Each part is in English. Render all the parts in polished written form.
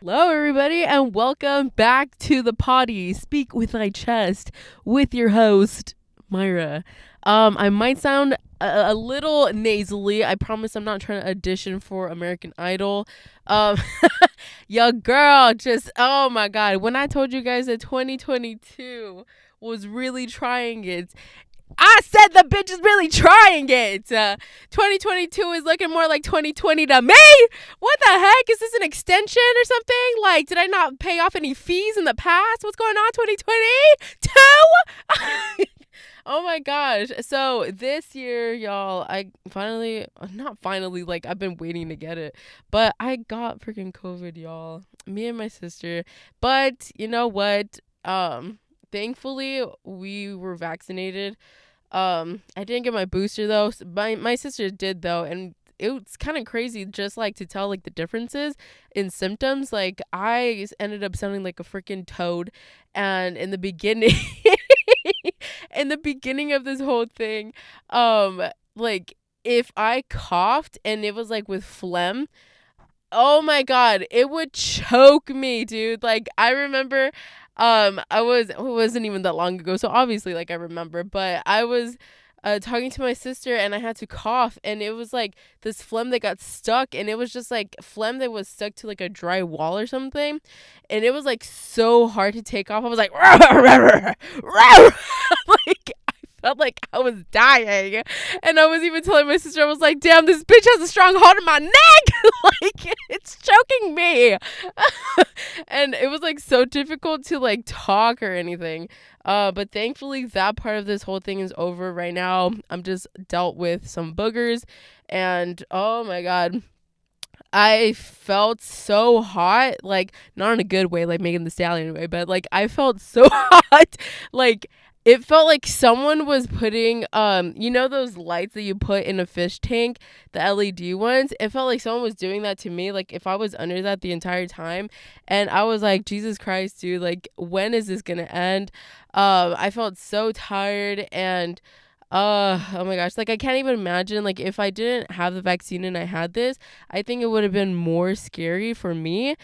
Hello, everybody, and welcome back to the potty. Speak with thy chest with your host, Myra. I might sound a little nasally. I promise I'm not trying to audition for American Idol. Um, Your girl just, oh my God. When I told you guys that 2022 was really trying it, I said the bitch is really trying it. 2022 is looking more like 2020 to me. What the heck? Is this an extension or something? Like, did I not pay off any fees in the past? What's going on, 2022? Oh my gosh. So this year, y'all, I finally, not finally, like, I've been waiting to get it, but I got freaking COVID, y'all. Me and my sister. But you know what? Thankfully, we were vaccinated. I didn't get my booster though. My sister did though, and it's kind of crazy just like to tell like the differences in symptoms. Like I ended up sounding like a freaking toad, and in the beginning, in the beginning of this whole thing, like if I coughed and it was like with phlegm, oh my God, it would choke me, dude. Like I remember it wasn't even that long ago, so obviously like I remember, but I was talking to my sister and I had to cough, and it was like this phlegm that got stuck, and it was just like phlegm that was stuck to like a dry wall or something, and it was like so hard to take off. I was like like felt like I was dying. And I was even telling my sister, I was like, damn, this bitch has a strong hold on my neck. Like, it's choking me. And it was like so difficult to like talk or anything. But thankfully that part of this whole thing is over right now. I'm just dealt with some boogers, and oh my God, I felt so hot, like not in a good way, like Megan the Stallion way, but like I felt so hot, like it felt like someone was putting you know those lights that you put in a fish tank, the LED ones. It felt like someone was doing that to me, like if I was under that the entire time, and I was like, Jesus Christ, dude, like when is this gonna end? I felt so tired, and oh my gosh, like I can't even imagine like if I didn't have the vaccine and I had this, I think it would have been more scary for me.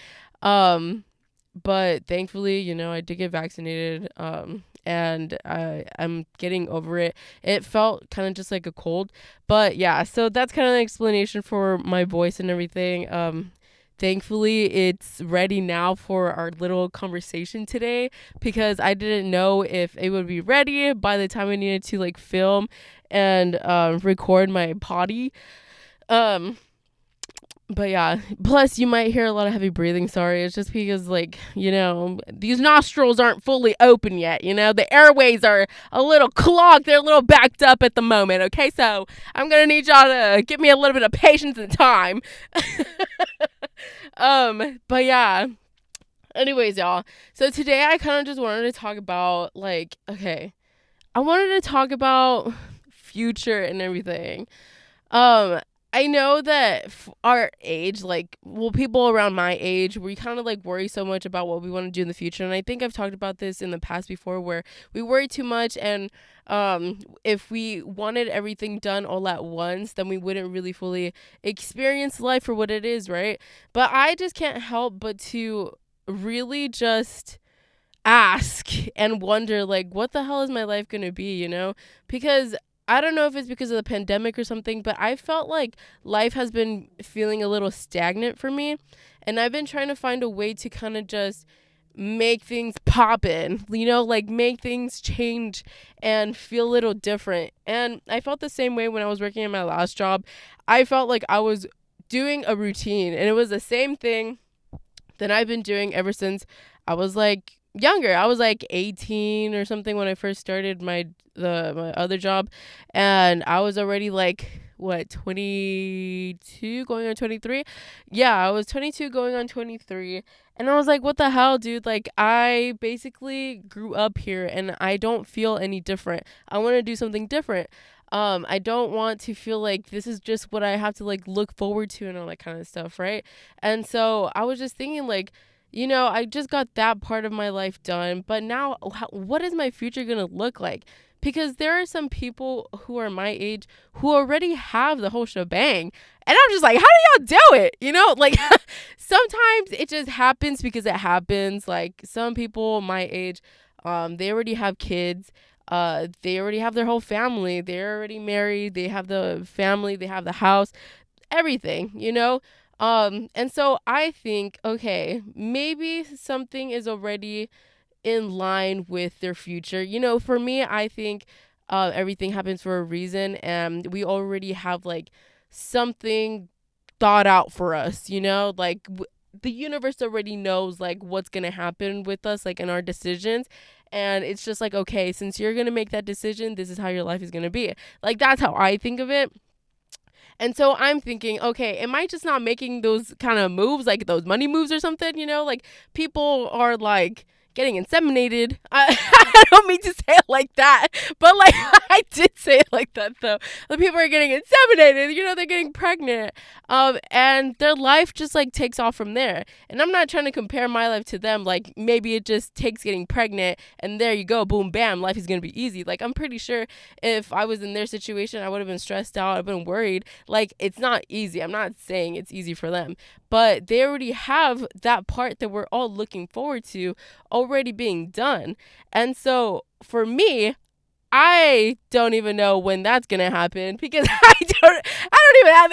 Um but thankfully, I did get vaccinated, and I'm getting over it. It felt kind of just like a cold, but yeah, so that's kind of the explanation for my voice and everything. Thankfully, it's ready now for our little conversation today, because I didn't know if it would be ready by the time I needed to like film and record my potty. Um, but yeah, plus you might hear a lot of heavy breathing. Sorry, it's just because like these nostrils aren't fully open yet. The airways are a little clogged. They're a little backed up at the moment. Okay, so I'm gonna need y'all to give me a little bit of patience and time. But yeah. Anyways, y'all. So today I kind of just wanted to talk about like, okay, I wanted to talk about future and everything. Um, I know that our age, like, well, people around my age, we kind of like worry so much about what we want to do in the future. And I think I've talked about this in the past before, where we worry too much. And if we wanted everything done all at once, then we wouldn't really fully experience life for what it is, right? But I just can't help but to really just ask and wonder, like, what the hell is my life going to be? Because I don't know if it's because of the pandemic or something, but I felt like life has been feeling a little stagnant for me. And I've been trying to find a way to kind of just make things pop in, like make things change and feel a little different. And I felt the same way when I was working in my last job. I felt like I was doing a routine, and it was the same thing that I've been doing ever since I was like younger. I was like 18 or something when I first started my other job, and I was already like 22 going on 23. Yeah, I was 22 going on 23, and I was like, what the hell, dude? Like, I basically grew up here and I don't feel any different. I want to do something different. I don't want to feel like this is just what I have to like look forward to and all that kind of stuff, right? And so I was just thinking like, I just got that part of my life done, but now what is my future going to look like? because there are some people who are my age who already have the whole shebang. And I'm just like, how do y'all do it? You know, like sometimes it just happens because it happens. Like some people my age, they already have kids. They already have their whole family. They're already married. They have the family. They have the house, everything, you know? And so I think, okay, maybe something is already in line with their future. You know, for me, I think everything happens for a reason, and we already have like something thought out for us, you know, like the universe already knows like what's gonna happen with us, like in our decisions. And it's just like, okay, since you're gonna make that decision, this is how your life is gonna be. Like that's how I think of it. And so I'm thinking, okay, am I just not making those kind of moves, like those money moves or something? You know, like people are like getting inseminated. I don't mean to say it like that, but like I did say it like that though. The people are getting inseminated, you know, they're getting pregnant. And their life just like takes off from there. And I'm not trying to compare my life to them. Like maybe it just takes getting pregnant and there you go, boom, bam, life is going to be easy. Like I'm pretty sure if I was in their situation, I would have been stressed out. I've been worried. Like it's not easy. I'm not saying it's easy for them, but they already have that part that we're all looking forward to already being done. And so for me, I don't even know when that's gonna happen because I don't even have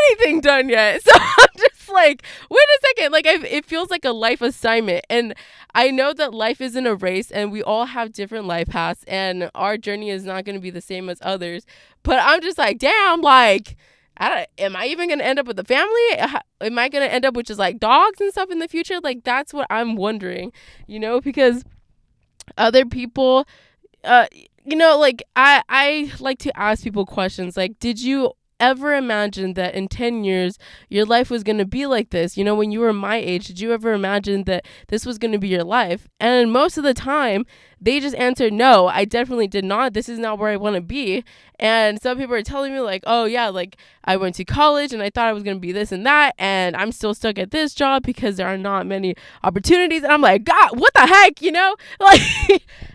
anything done yet. So I'm just like, wait a second, like it feels like a life assignment. And I know that life isn't a race and we all have different life paths and our journey is not gonna be the same as others. But I'm just like, damn, like am I even gonna end up with a family? Am I gonna end up with just like dogs and stuff in the future? Like that's what I'm wondering, you know, because other people, you know, like I like to ask people questions like, did you ever imagine that in 10 years your life was going to be like this? You know, when you were my age, did you ever imagine that this was going to be your life? And most of the time they just answered, no, I definitely did not. This is not where I want to be. And some people are telling me like, oh yeah, like I went to college and I thought I was going to be this and that, and I'm still stuck at this job because there are not many opportunities. And I'm like, God, what the heck, you know? Like,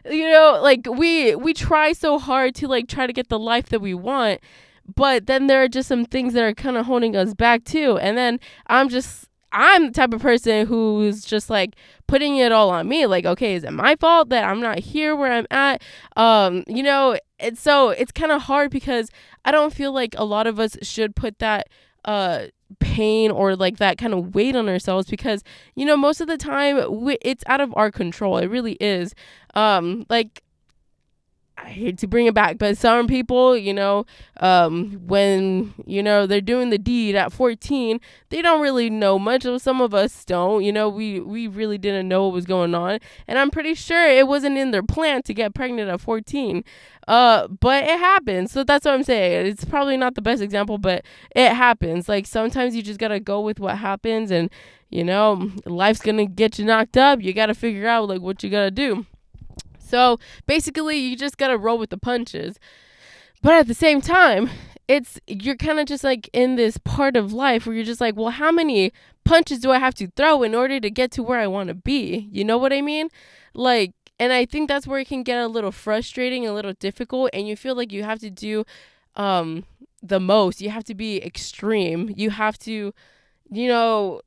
you know, like we try so hard to like try to get the life that we want, but then there are just some things that are kind of holding us back too. And then I'm the type of person who's just like putting it all on me. Like, okay, is it my fault that I'm not here where I'm at? You know, and so it's kind of hard because I don't feel like a lot of us should put that pain or like that kind of weight on ourselves because, you know, most of the time it's out of our control. It really is. Like, I hate to bring it back, but some people, you know, when, you know, they're doing the deed at 14, they don't really know much. Some of us don't, you know, we really didn't know what was going on. And I'm pretty sure it wasn't in their plan to get pregnant at 14. But it happens. So that's what I'm saying. It's probably not the best example, but it happens. Like sometimes you just got to go with what happens and, you know, life's going to get you knocked up. You got to figure out like what you got to do. So basically, you just got to roll with the punches. But at the same time, you're kind of just like in this part of life where you're just like, well, how many punches do I have to throw in order to get to where I want to be? You know what I mean? Like, and I think that's where it can get a little frustrating, a little difficult. And you feel like you have to do the most. You have to be extreme. You have to, you know,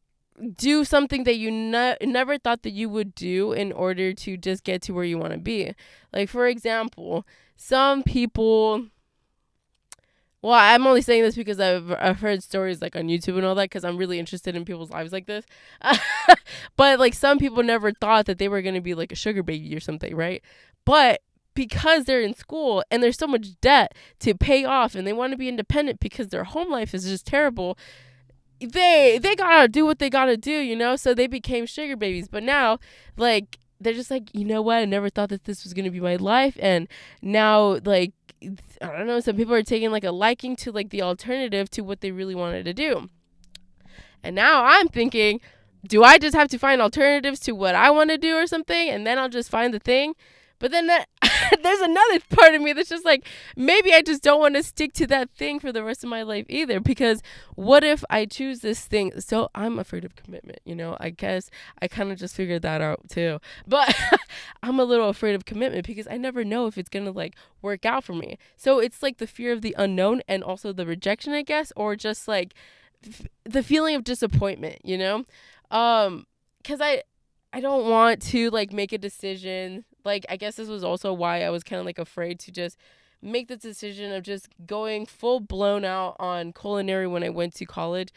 do something that you never thought that you would do in order to just get to where you want to be. Like, for example, some people, well, I'm only saying this because I've heard stories like on YouTube and all that because I'm really interested in people's lives like this. But like some people never thought that they were going to be like a sugar baby or something, right? But because they're in school and there's so much debt to pay off and they want to be independent because their home life is just terrible, they gotta do what they gotta do, you know? So they became sugar babies. But now, like, they're just like, you know what? I never thought that this was gonna be my life. And now, like, I don't know, some people are taking, like, a liking to, like, the alternative to what they really wanted to do. And now I'm thinking, do I just have to find alternatives to what I want to do or something? And then I'll just find the thing? But then there's another part of me that's just like, maybe I just don't want to stick to that thing for the rest of my life either, because what if I choose this thing? So I'm afraid of commitment, I guess I kind of just figured that out too, but I'm a little afraid of commitment because I never know if it's gonna like work out for me. So it's like the fear of the unknown and also the rejection, I guess, or just like the feeling of disappointment, because I don't want to like make a decision. Like, I guess this was also why I was kind of like afraid to just make the decision of just going full blown out on culinary when I went to college.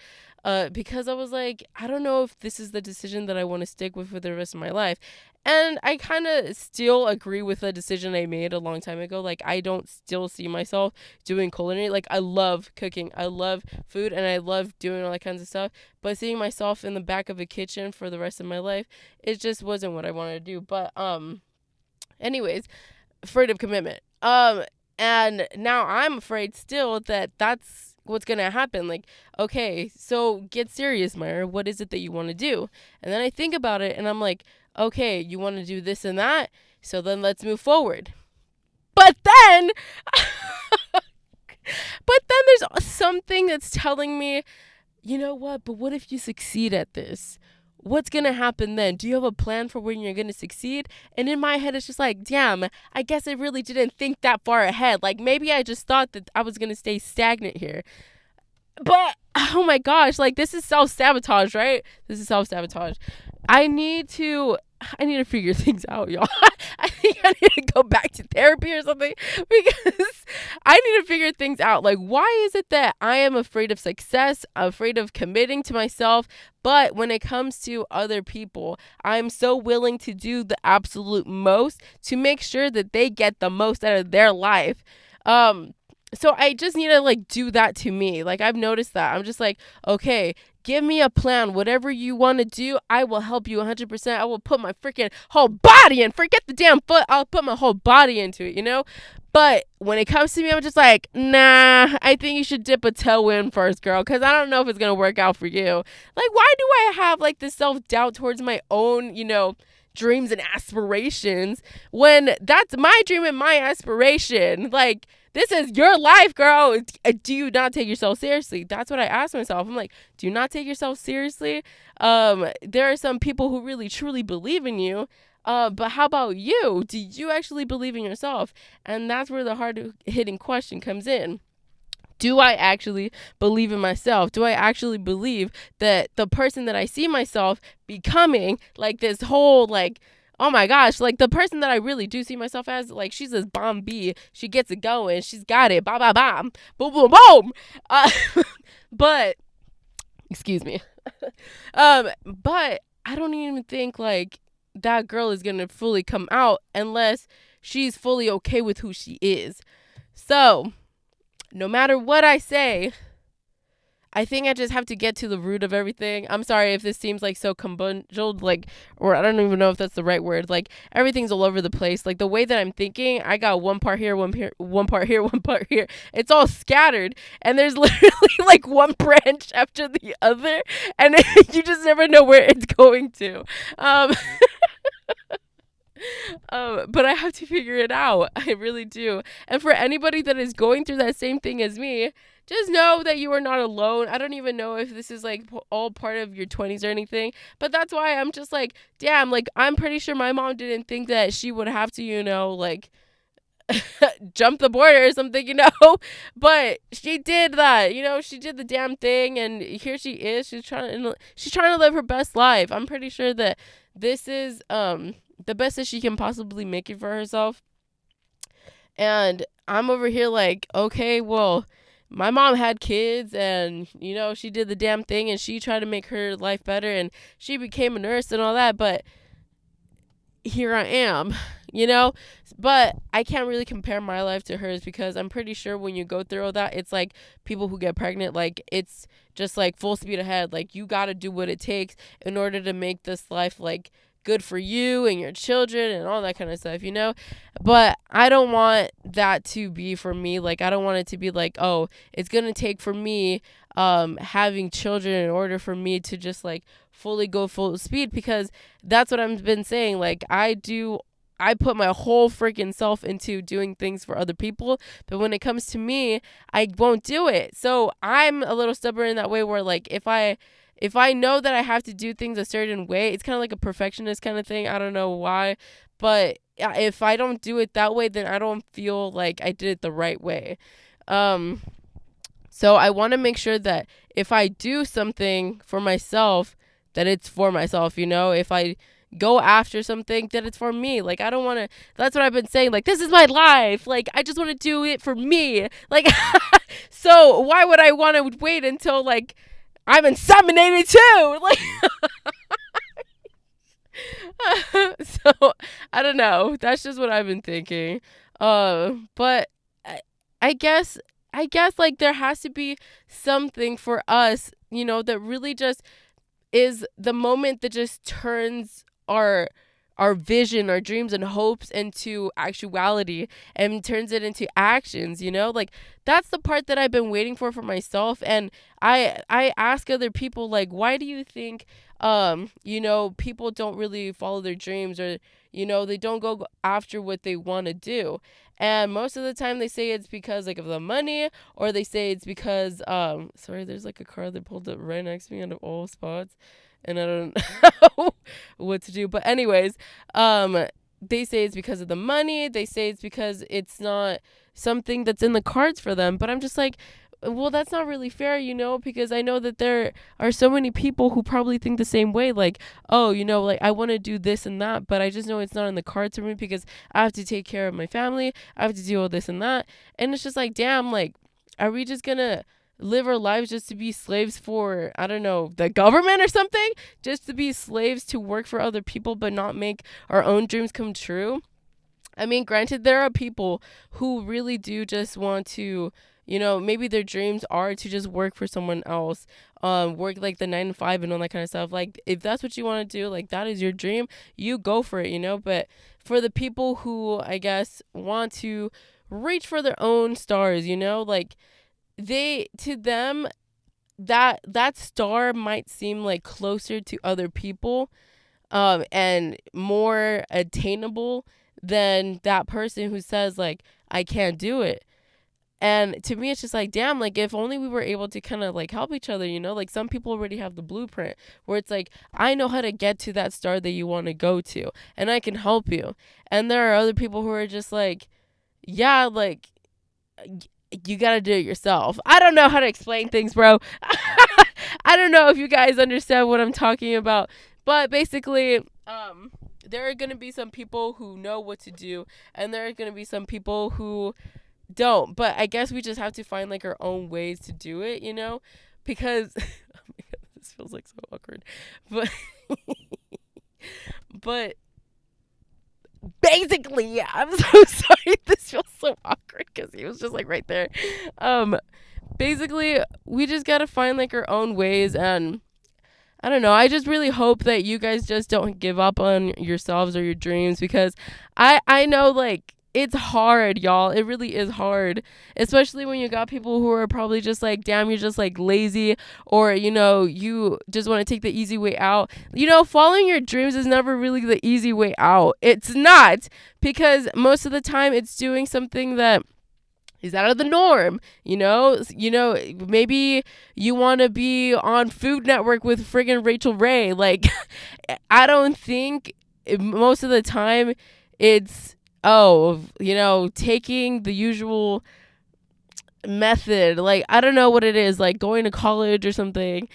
Because I was like, I don't know if this is the decision that I want to stick with for the rest of my life. And I kind of still agree with the decision I made a long time ago. Like, I don't still see myself doing culinary. Like, I love cooking. I love food and I love doing all that kinds of stuff. But seeing myself in the back of a kitchen for the rest of my life, it just wasn't what I wanted to do. But, anyways, afraid of commitment. And now I'm afraid still that that's what's going to happen. Like, okay, so get serious, Myra. What is it that you want to do? And then I think about it and I'm like, okay, you want to do this and that. So then let's move forward. But then, there's something that's telling me, you know what? But what if you succeed at this? What's going to happen then? Do you have a plan for when you're going to succeed? And in my head, it's just like, damn, I guess I really didn't think that far ahead. Like, maybe I just thought that I was going to stay stagnant here. But, oh my gosh, like, this is self-sabotage, right? This is self-sabotage. I need to figure things out, y'all. I think I need to go back to therapy or something, because I need to figure things out. Like, why is it that I am afraid of success, afraid of committing to myself, but when it comes to other people, I'm so willing to do the absolute most to make sure that they get the most out of their life. So I just need to like do that to me. Like, I've noticed that. I'm just like, okay, give me a plan. Whatever you want to do, I will help you 100%. I will put my freaking whole body in. Forget the damn foot. I'll put my whole body into it, But when it comes to me, I'm just like, nah, I think you should dip a toe in first, girl, because I don't know if it's going to work out for you. Like, why do I have like this self-doubt towards my own, dreams and aspirations when that's my dream and my aspiration? Like, this is your life, girl. Do you not take yourself seriously? That's what I ask myself. I'm like, do you not take yourself seriously? There are some people who really, truly believe in you. But how about you? Do you actually believe in yourself? And that's where the hard-hitting question comes in. Do I actually believe in myself? Do I actually believe that the person that I see myself becoming, like this whole, like, oh my gosh, like the person that I really do see myself as, like, she's this bomb bee. She gets it going. She's got it. Ba ba bam. Boom boom boom. But excuse me. But I don't even think like that girl is gonna fully come out unless she's fully okay with who she is. So no matter what I say, I think I just have to get to the root of everything. I'm sorry if this seems like so conbundled, like, or I don't even know if that's the right word. Like, everything's all over the place. Like, the way that I'm thinking, I got one part here, one part here, one part here. It's all scattered, and there's literally like one branch after the other, and you just never know where it's going to. But I have to figure it out. I really do. And for anybody that is going through that same thing as me, just know that you are not alone. I don't even know if this is like all part of your 20s or anything, but that's why I'm just like, damn, like, I'm pretty sure my mom didn't think that she would have to, like, jump the border or something, but she did that. She did the damn thing, and here she is. She's trying to live her best life. I'm pretty sure that this is the best that she can possibly make it for herself. And I'm over here like, okay, well, my mom had kids, and she did the damn thing, and she tried to make her life better, and she became a nurse and all that, but here I am, but I can't really compare my life to hers, because I'm pretty sure when you go through all that, it's like people who get pregnant, like, it's just like full speed ahead. Like, you got to do what it takes in order to make this life like good for you and your children and all that kind of stuff, but I don't want that to be for me. Like, I don't want it to be like, oh, it's gonna take for me having children in order for me to just like fully go full speed, because that's what I've been saying. Like, I do I put my whole freaking self into doing things for other people, but when it comes to me, I won't do it. So I'm a little stubborn in that way where like if I know that I have to do things a certain way, it's kind of like a perfectionist kind of thing. I don't know why, but if I don't do it that way, then I don't feel like I did it the right way. Um so I want to make sure that if I do something for myself, that it's for myself, if I go after something, that it's for me. Like, I don't want to, that's what I've been saying. Like, this is my life. Like, I just want to do it for me. Like, so why would I want to wait until, like, I'm inseminated too? Like, so I don't know. That's just what I've been thinking. But I, I guess like there has to be something for us, that really just is the moment that just turns our vision, our dreams and hopes into actuality and turns it into actions, like that's the part that I've been waiting for myself. And I ask other people, like, why do you think people don't really follow their dreams, or they don't go after what they want to do? And most of the time they say it's because like of the money, or they say it's because sorry, there's like a car that pulled up right next to me out of all spots, and I don't know what to do. But anyways, they say it's because of the money. They say it's because it's not something that's in the cards for them. But I'm just like, well, that's not really fair, because I know that there are so many people who probably think the same way. Like, oh, like I want to do this and that, but I just know it's not in the cards for me because I have to take care of my family. I have to do all this and that. And it's just like, damn, like, are we just going to live our lives just to be slaves for, I don't know, the government or something? Just to be slaves to work for other people, but not make our own dreams come true? I mean, granted, there are people who really do just want to, maybe their dreams are to just work for someone else, work like the 9 to 5 and all that kind of stuff. Like, if that's what you want to do, like that is your dream, you go for it, But for the people who, I guess, want to reach for their own stars, like to them, that star might seem like closer to other people, and more attainable than that person who says like, I can't do it. And to me, it's just like, damn, like if only we were able to kind of like help each other, like some people already have the blueprint where it's like, I know how to get to that star that you want to go to, and I can help you. And there are other people who are just like, yeah, like you gotta do it yourself. I don't know how to explain things, bro. I don't know if you guys understand what I'm talking about, but basically, there are gonna be some people who know what to do, and there are gonna be some people who don't. But I guess we just have to find like our own ways to do it, because oh my God, this feels like so awkward, but but basically, I'm so sorry. This feels so awkward because he was just like right there. Basically, we just gotta find like our own ways, and I don't know. I just really hope that you guys just don't give up on yourselves or your dreams, because I know like it's hard, y'all. It really is hard, especially when you got people who are probably just like, damn, you're just like lazy, or you just want to take the easy way out. Following your dreams is never really the easy way out. It's not, because most of the time it's doing something that is out of the norm. Maybe you want to be on Food Network with friggin' Rachel Ray. Like, I don't think most of the time it's, taking the usual method. Like, I don't know what it is, like going to college or something,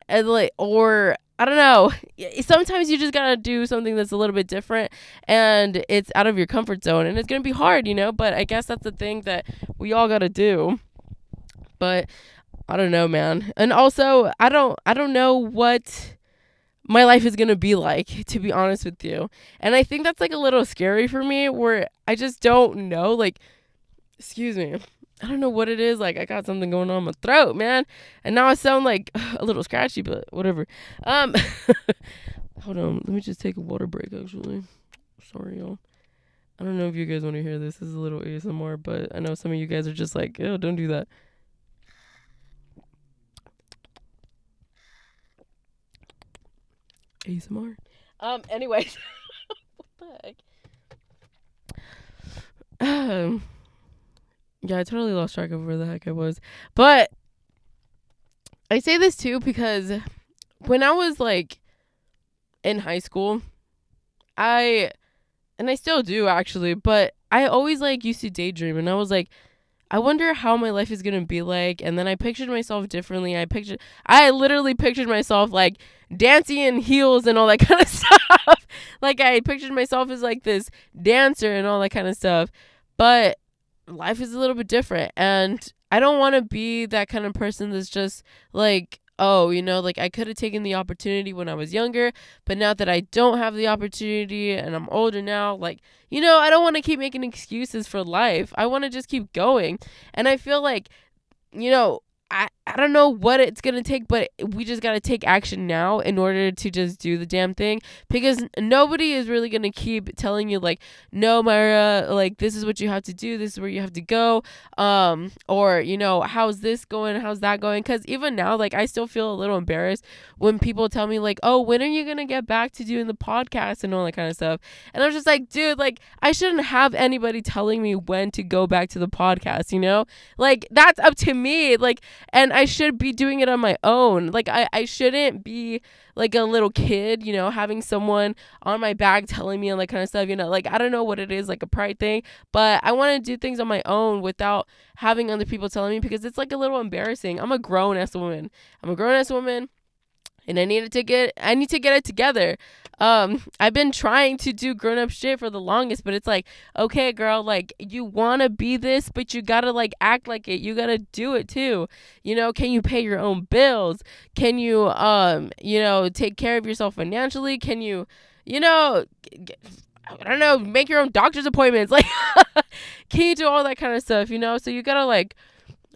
and like, or I don't know. Sometimes you just gotta do something that's a little bit different, and it's out of your comfort zone, and it's gonna be hard, But I guess that's the thing that we all gotta do. But I don't know, man. And also, I don't know what my life is gonna be like, to be honest with you. And I think that's like a little scary for me, where I just don't know. Like, excuse me, I don't know what it is. Like, I got something going on in my throat, man, and now I sound like a little scratchy, but whatever. Hold on, let me just take a water break. Actually, sorry, y'all. I don't know if you guys want to hear this. This is a little ASMR, but I know some of you guys are just like, oh, don't do that. ASMR. Anyways, what the heck? Yeah, I totally lost track of where the heck I was. But I say this too because when I was like in high school, I and I still do actually, but I always like used to daydream, and I was like, I wonder how my life is gonna be like. And then I pictured myself differently. I literally pictured myself like dancing in heels and all that kind of stuff. Like I pictured myself as like this dancer and all that kind of stuff. But life is a little bit different, and I don't want to be that kind of person that's just like, oh, like I could have taken the opportunity when I was younger, but now that I don't have the opportunity and I'm older now, like, I don't want to keep making excuses for life. I want to just keep going. And I feel like, you know, I don't know what it's going to take, but we just got to take action now in order to just do the damn thing, because nobody is really going to keep telling you like, no, Myra, like this is what you have to do. This is where you have to go. Or, how's this going? How's that going? Cause even now, like I still feel a little embarrassed when people tell me like, oh, when are you going to get back to doing the podcast and all that kind of stuff? And I'm just like, dude, like I shouldn't have anybody telling me when to go back to the podcast, like that's up to me. Like, and I should be doing it on my own. Like I shouldn't be like a little kid, having someone on my back telling me all that kind of stuff, like I don't know what it is, like a pride thing, but I want to do things on my own without having other people telling me, because it's like a little embarrassing. I'm a grown ass woman, and I need to get it together. I've been trying to do grown up shit for the longest, but it's like, okay, girl, like you want to be this, but you got to like act like it. You got to do it too. Can you pay your own bills? Can you, take care of yourself financially? Can you, I don't know, make your own doctor's appointments? Like, can you do all that kind of stuff, So you got to like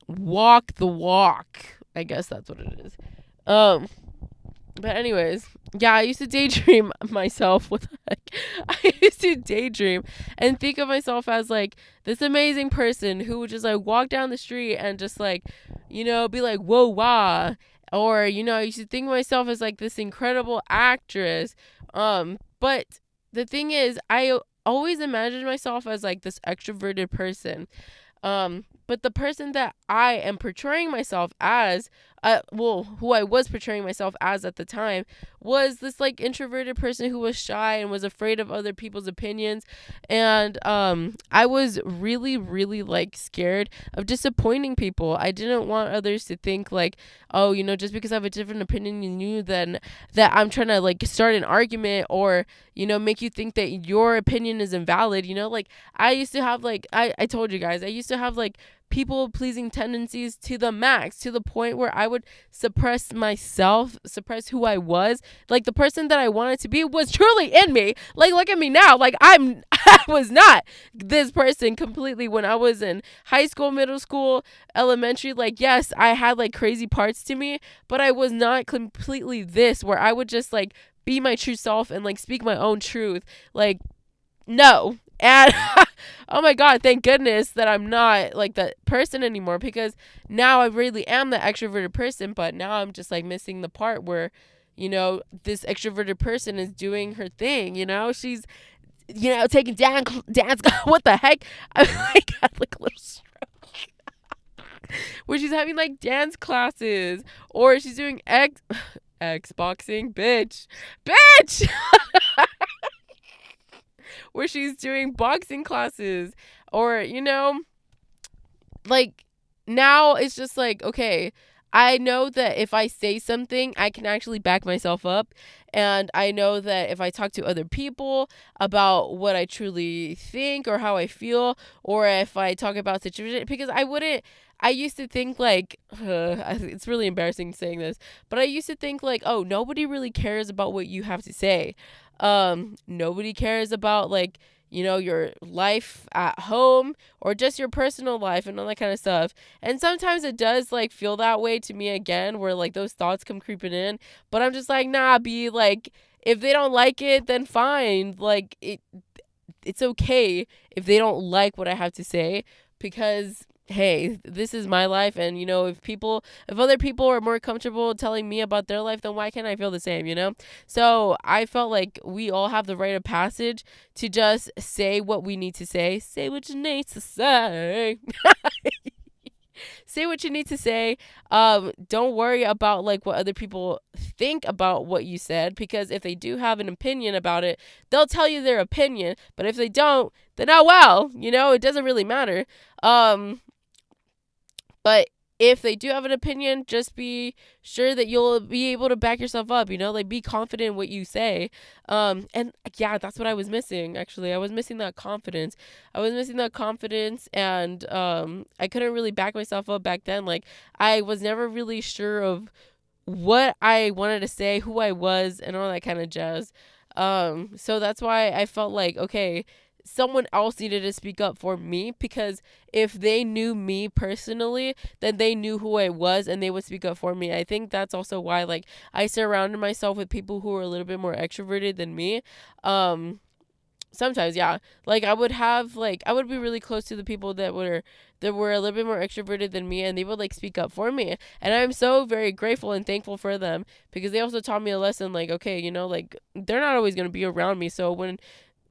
walk the walk. I guess that's what it is. But anyways, yeah, I used to daydream myself. What the heck? I used to daydream and think of myself as like this amazing person who would just like walk down the street and just like, be like, whoa, wah. Or, I used to think of myself as like this incredible actress. But the thing is, I always imagined myself as like this extroverted person. But the person that I am portraying myself as, who I was portraying myself as at the time, was this like introverted person who was shy and was afraid of other people's opinions. And I was really, really like scared of disappointing people. I didn't want others to think like, oh, just because I have a different opinion than you, then that I'm trying to like start an argument or, make you think that your opinion is invalid. Like I used to have like, I told you guys, I used to have like people pleasing tendencies to the max, to the point where I would suppress myself, suppress who I was. Like the person that I wanted to be was truly in me. Like look at me now. Like I was not this person completely when I was in high school, middle school, elementary. Like yes, I had like crazy parts to me, but I was not completely this, where I would just like be my true self and like speak my own truth. Like no. And oh my God, thank goodness that I'm not like that person anymore, because now I really am the extroverted person, but now I'm just like missing the part where, this extroverted person is doing her thing, she's, taking dance, what the heck? I got like a little stroke. Where she's having like dance classes, or she's doing Xboxing, bitch. Where she's doing boxing classes, or like now it's just like, okay, I know that if I say something, I can actually back myself up, and I know that if I talk to other people about what I truly think or how I feel, or if I talk about situation, because I used to think like, it's really embarrassing saying this, but I used to think like, oh, nobody really cares about what you have to say. Nobody cares about like, your life at home or just your personal life and all that kind of stuff. And sometimes it does like feel that way to me again, where like those thoughts come creeping in, but I'm just like, nah, be like, if they don't like it, then fine. Like it's okay if they don't like what I have to say, because hey, this is my life, and if other people are more comfortable telling me about their life, then why can't I feel the same? So I felt like we all have the rite of passage to just say what we need to say what you need to say. Say what you need to say. Don't worry about like what other people think about what you said, because if they do have an opinion about it, they'll tell you their opinion. But if they don't, then oh well, it doesn't really matter. um but if they do have an opinion, just be sure that you'll be able to back yourself up, like be confident in what you say. And yeah, that's what I was missing, actually. I was missing that confidence. And I couldn't really back myself up back then. Like, I was never really sure of what I wanted to say, who I was, and all that kind of jazz. So that's why I felt like, okay, someone else needed to speak up for me, because if they knew me personally, then they knew who I was and they would speak up for me. I think that's also why, like, I surrounded myself with people who were a little bit more extroverted than me. Sometimes, yeah. Like, I would be really close to the people that were a little bit more extroverted than me, and they would like speak up for me. And I'm so very grateful and thankful for them, because they also taught me a lesson, like, okay, like, they're not always going to be around me. So when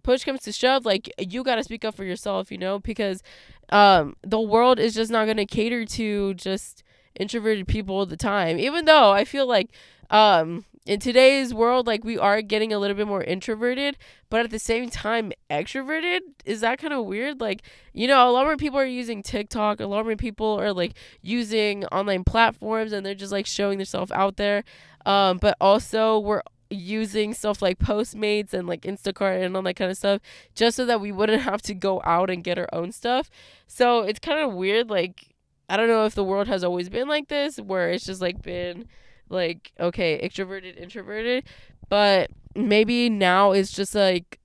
push comes to shove, like, you got to speak up for yourself, because the world is just not going to cater to just introverted people all the time. Even though I feel like in today's world, like, we are getting a little bit more introverted, but at the same time extroverted. Is that kind of weird? Like, a lot more people are using TikTok, a lot more people are like using online platforms, and they're just like showing themselves out there. But also we're using stuff like Postmates and like Instacart and all that kind of stuff, just so that we wouldn't have to go out and get our own stuff. So it's kind of weird. Like, I don't know if the world has always been like this, where it's just like been like, okay, extroverted, introverted, but maybe now it's just like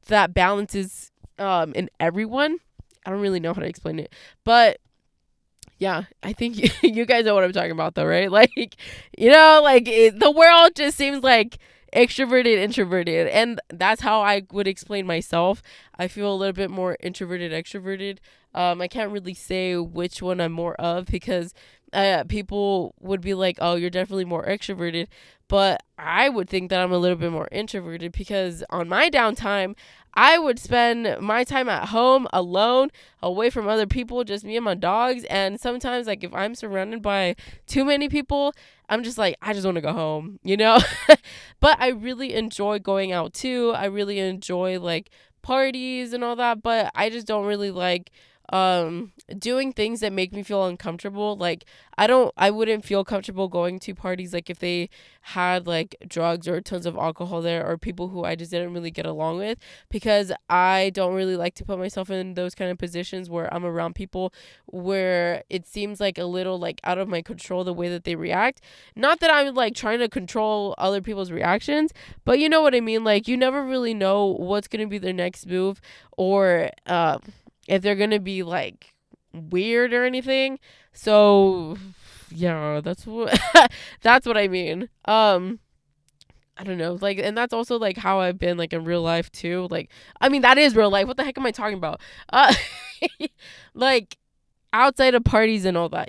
that balance is in everyone. I don't really know how to explain it, but yeah, I think you guys know what I'm talking about, though, right? Like, the world just seems like extroverted, introverted, and that's how I would explain myself. I feel a little bit more introverted, extroverted. I can't really say which one I'm more of, because people would be like, "Oh, you're definitely more extroverted," but I would think that I'm a little bit more introverted, because on my downtime, I would spend my time at home alone, away from other people, just me and my dogs. And sometimes, like, if I'm surrounded by too many people, I'm just like, I just want to go home. But I really enjoy going out too. I really enjoy like parties and all that, but I just don't really like doing things that make me feel uncomfortable. Like, I wouldn't feel comfortable going to parties like if they had like drugs or tons of alcohol there, or people who I just didn't really get along with, because I don't really like to put myself in those kind of positions where I'm around people where it seems like a little like out of my control the way that they react. Not that I'm like trying to control other people's reactions, but you know what I mean. Like, you never really know what's going to be their next move, or if they're gonna be like weird or anything. So yeah, that's what that's what I mean. I don't know, like, and that's also like how I've been like in real life too. Like, I mean, that is real life. What the heck am I talking about? Uh like, outside of parties and all that,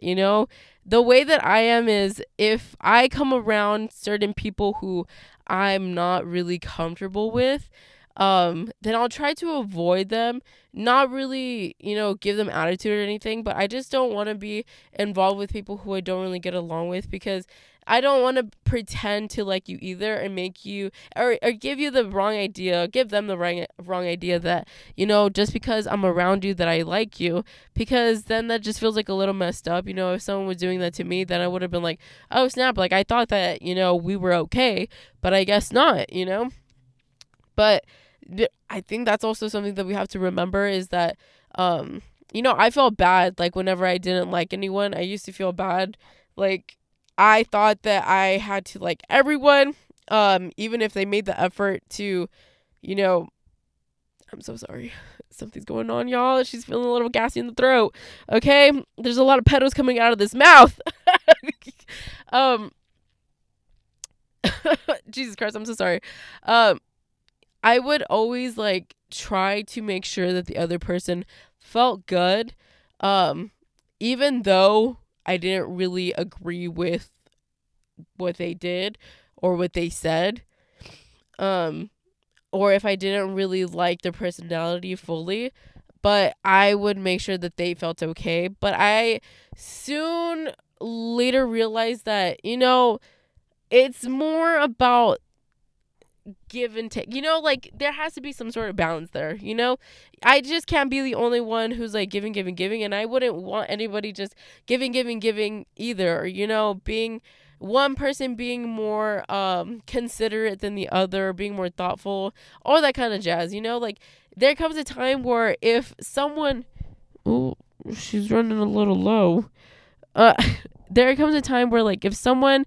the way that I am is, if I come around certain people who I'm not really comfortable with, then I'll try to avoid them. Not really, give them attitude or anything, but I just don't want to be involved with people who I don't really get along with, because I don't want to pretend to like you either, and make you, or give you the wrong idea, give them the wrong idea that, just because I'm around you that I like you, because then that just feels like a little messed up. If someone was doing that to me, then I would have been like, oh snap, like, I thought that, we were okay, but I guess not. But I think that's also something that we have to remember, is that, I felt bad, like, whenever I didn't like anyone. I used to feel bad. Like, I thought that I had to like everyone, even if they made the effort to, I'm so sorry. Something's going on, y'all. She's feeling a little gassy in the throat. Okay? There's a lot of petals coming out of this mouth. um, Jesus Christ, I'm so sorry. I would always like try to make sure that the other person felt good. Um, even though I didn't really agree with what they did or what they said, um, or if I didn't really like their personality fully, but I would make sure that they felt okay. But I soon later realized that, it's more about give and take. Like there has to be some sort of balance there. I just can't be the only one who's like giving, giving, giving, and I wouldn't want anybody just giving, giving, giving either. Being one person being more considerate than the other, being more thoughtful, all that kind of jazz. Like there comes a time where if someone, oh, she's running a little low. Uh, there comes a time where like if someone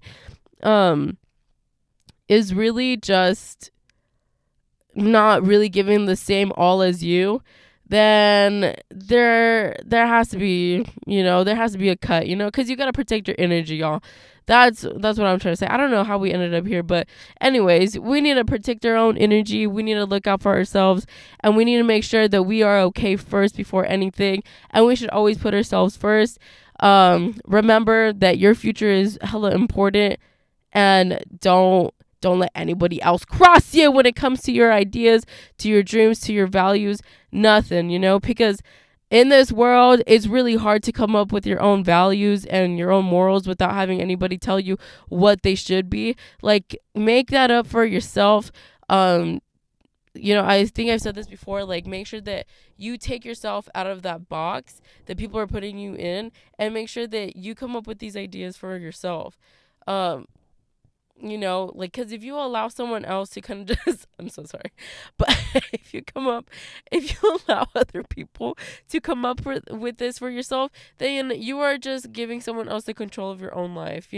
um is really just not really giving the same all as you, then there has to be, there has to be a cut, because you got to protect your energy, y'all. That's what I'm trying to say. I don't know how we ended up here, but anyways, we need to protect our own energy. We need to look out for ourselves, and we need to make sure that we are okay first before anything, and we should always put ourselves first. Remember that your future is hella important, and don't let anybody else cross you when it comes to your ideas, to your dreams, to your values, nothing, because in this world, it's really hard to come up with your own values and your own morals without having anybody tell you what they should be. Like, make that up for yourself. I think I've said this before, like, make sure that you take yourself out of that box that people are putting you in, and make sure that you come up with these ideas for yourself. Like, because if you allow someone else to kind of just, I'm so sorry, but if you allow other people to come up with this for yourself, then you are just giving someone else the control of your own life,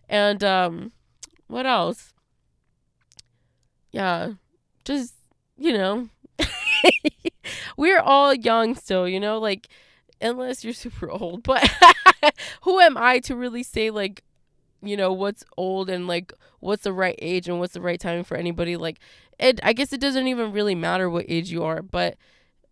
and what else? Yeah, just, we're all young still, like, unless you're super old, but who am I to really say, like, what's old and like what's the right age and what's the right timing for anybody. Like, I guess it doesn't even really matter what age you are, but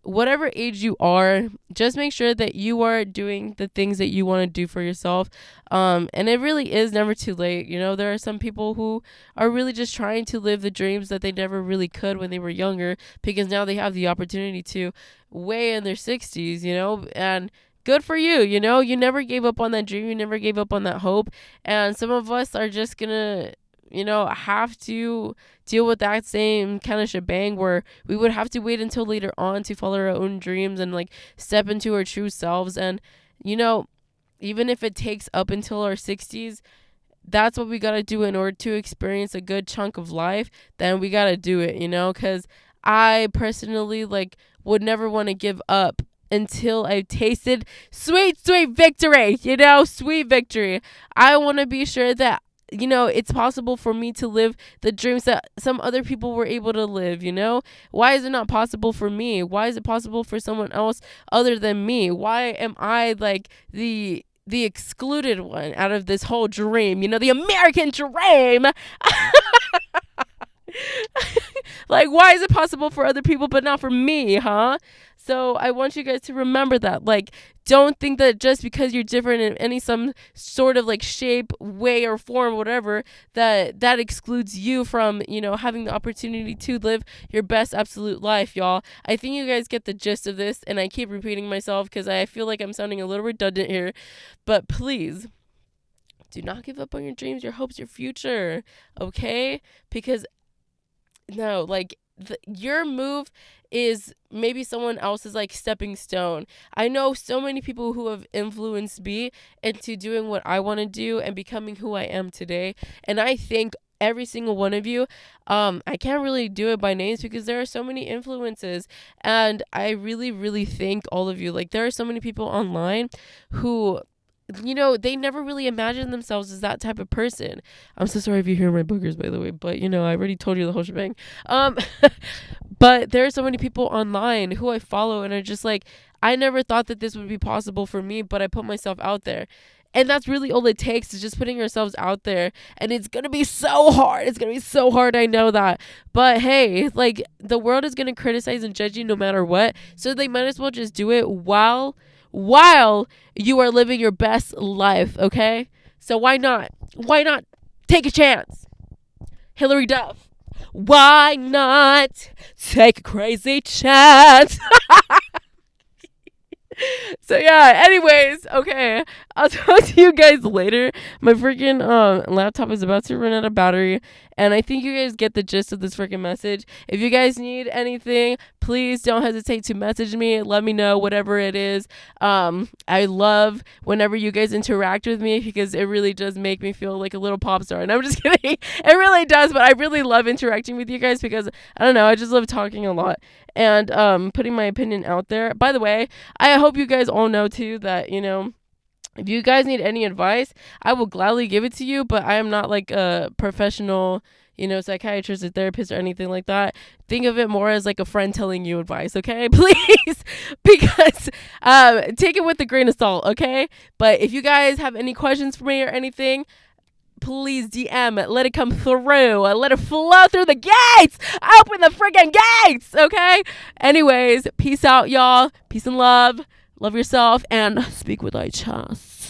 whatever age you are, just make sure that you are doing the things that you want to do for yourself. And it really is never too late. There are some people who are really just trying to live the dreams that they never really could when they were younger, because now they have the opportunity to way in their 60s, and good for you. You never gave up on that dream. You never gave up on that hope. And some of us are just gonna, have to deal with that same kind of shebang where we would have to wait until later on to follow our own dreams and like step into our true selves. And, even if it takes up until our 60s, that's what we got to do in order to experience a good chunk of life. Then we got to do it, because I personally like would never want to give up until I've tasted sweet, sweet victory, sweet victory. I want to be sure that, it's possible for me to live the dreams that some other people were able to live, Why is it not possible for me? Why is it possible for someone else other than me? Why am I like the excluded one out of this whole dream, the American dream? Like, why is it possible for other people but not for me, huh? So I want you guys to remember that. Like, don't think that just because you're different in any some sort of like shape, way, or form, whatever, that excludes you from, having the opportunity to live your best absolute life, y'all. I think you guys get the gist of this, and I keep repeating myself because I feel like I'm sounding a little redundant here. But please, do not give up on your dreams, your hopes, your future, okay? Because no, like, your move is maybe someone else's like stepping stone. I know so many people who have influenced me into doing what I want to do and becoming who I am today. And I thank every single one of you. I can't really do it by names because there are so many influences, and I really, really thank all of you. Like, there are so many people online who, they never really imagined themselves as that type of person. I'm so sorry if you hear my boogers, by the way, but I already told you the whole shebang. But there are so many people online who I follow and are just like, I never thought that this would be possible for me, but I put myself out there. And that's really all it takes, is just putting ourselves out there. And it's going to be so hard. It's going to be so hard. I know that. But hey, like, the world is going to criticize and judge you no matter what. So they might as well just do it while while you are living your best life, okay? So why not? Why not take a chance? Hillary Duff. Why not take a crazy chance? So yeah, anyways, okay. I'll talk to you guys later. My freaking laptop is about to run out of battery, and I think you guys get the gist of this freaking message. If you guys need anything, please don't hesitate to message me. Let me know whatever it is. I love whenever you guys interact with me because it really does make me feel like a little pop star. And I'm just kidding. It really does, but I really love interacting with you guys because I don't know, I just love talking a lot and putting my opinion out there. By the way, I hope you guys all know too that, you know, if you guys need any advice, I will gladly give it to you, but I am not like a professional, you know, psychiatrist or therapist or anything like that. Think of it more as like a friend telling you advice, okay? Please, because take it with a grain of salt, okay? But if you guys have any questions for me or anything, please DM it. Let it come through. Let it flow through the gates. Open the friggin' gates, okay? Anyways, peace out, y'all. Peace and love. Love yourself and speak with thy chest.